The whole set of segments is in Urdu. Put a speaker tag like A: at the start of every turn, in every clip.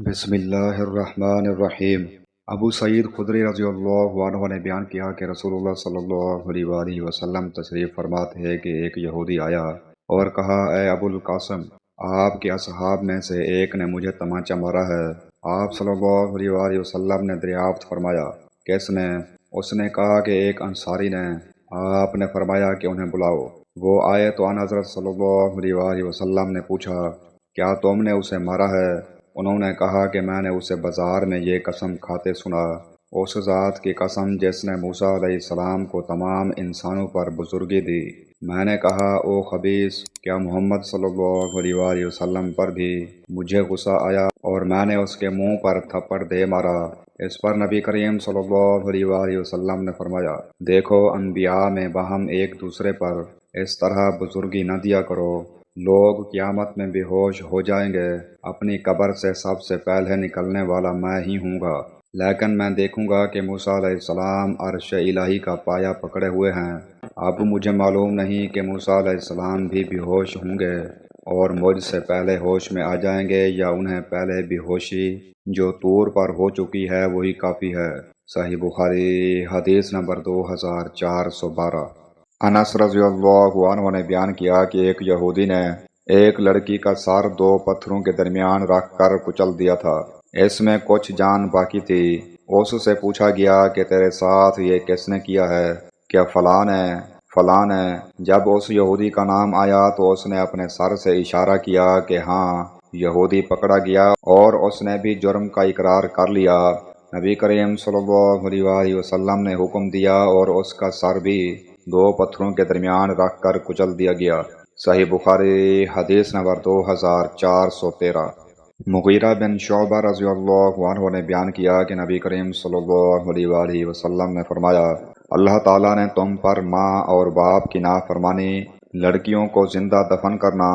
A: بسم اللہ الرحمن الرحیم۔ ابو سعید خدری رضی اللہ عنہ نے بیان کیا کہ رسول اللہ صلی اللہ علیہ وآلہ وسلم تشریف فرماتے ہیں کہ ایک یہودی آیا اور کہا، اے ابو القاسم، آپ کے اصحاب میں سے ایک نے مجھے تمانچہ مارا ہے۔ آپ صلی اللہ علیہ وآلہ وسلم نے دریافت فرمایا، کس نے؟ اس نے کہا کہ ایک انصاری نے۔ آپ نے فرمایا کہ انہیں بلاؤ۔ وہ آئے تو ان حضرت صلی اللہ علیہ وآلہ وسلم نے پوچھا، کیا تم نے اسے مارا ہے؟ انہوں نے کہا کہ میں نے اسے بازار میں یہ قسم کھاتے سنا، اس ذات کی قسم جس نے موسیٰ علیہ السلام کو تمام انسانوں پر بزرگی دی۔ میں نے کہا، او خبیث، کیا محمد صلی اللہ علیہ وآلہ وسلم پر بھی؟ مجھے غصہ آیا اور میں نے اس کے منہ پر تھپڑ دے مارا۔ اس پر نبی کریم صلی اللہ علیہ وآلہ وسلم نے فرمایا، دیکھو، انبیاء میں باہم ایک دوسرے پر اس طرح بزرگی نہ دیا کرو۔ لوگ قیامت میں بے ہوش ہو جائیں گے، اپنی قبر سے سب سے پہلے نکلنے والا میں ہی ہوں گا، لیکن میں دیکھوں گا کہ موسیٰ علیہ السلام عرش الہی کا پایہ پکڑے ہوئے ہیں۔ اب مجھے معلوم نہیں کہ موسیٰ علیہ السلام بھی بے ہوش ہوں گے اور مجھ سے پہلے ہوش میں آ جائیں گے، یا انہیں پہلے بے ہوشی جو طور پر ہو چکی ہے وہی کافی ہے۔ صحیح بخاری حدیث نمبر 2412۔ انس رضی اللہ عنہ نے بیان کیا کہ ایک یہودی نے ایک لڑکی کا سر دو پتھروں کے درمیان رکھ کر کچل دیا تھا، اس میں کچھ جان باقی تھی۔ اس سے پوچھا گیا کہ تیرے ساتھ یہ کس نے کیا ہے؟ کیا فلاں نے؟ فلاں نے۔ جب اس یہودی کا نام آیا تو اس نے اپنے سر سے اشارہ کیا کہ ہاں۔ یہودی پکڑا گیا اور اس نے بھی جرم کا اقرار کر لیا۔ نبی کریم صلی اللہ علیہ وآلہ وسلم نے حکم دیا اور اس کا سر بھی دو پتھروں کے درمیان رکھ کر کچل دیا گیا۔ صحیح بخاری حدیث نمبر 2413۔ مغیرہ بن شعبہ رضی اللہ عنہ نے بیان کیا کہ نبی کریم صلی اللہ علیہ وآلہ وسلم نے فرمایا، اللہ تعالیٰ نے تم پر ماں اور باپ کی نافرمانی، لڑکیوں کو زندہ دفن کرنا،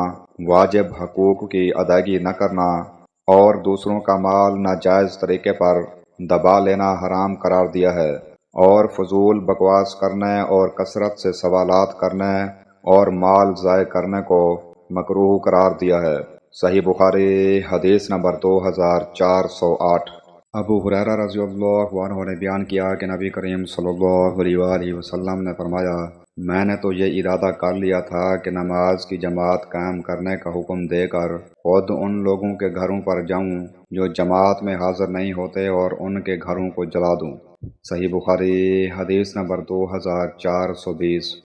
A: واجب حقوق کی ادائیگی نہ کرنا اور دوسروں کا مال ناجائز طریقے پر دبا لینا حرام قرار دیا ہے، اور فضول بکواس کرنے اور کثرت سے سوالات کرنے اور مال ضائع کرنے کو مکروہ قرار دیا ہے۔ صحیح بخاری حدیث نمبر 2408۔ ابو ہریرہ رضی اللہ عنہ نے بیان کیا کہ نبی کریم صلی اللہ علیہ وآلہ وسلم نے فرمایا، میں نے تو یہ ارادہ کر لیا تھا کہ نماز کی جماعت قائم کرنے کا حکم دے کر خود ان لوگوں کے گھروں پر جاؤں جو جماعت میں حاضر نہیں ہوتے اور ان کے گھروں کو جلا دوں۔ صحیح بخاری حدیث نمبر 2420۔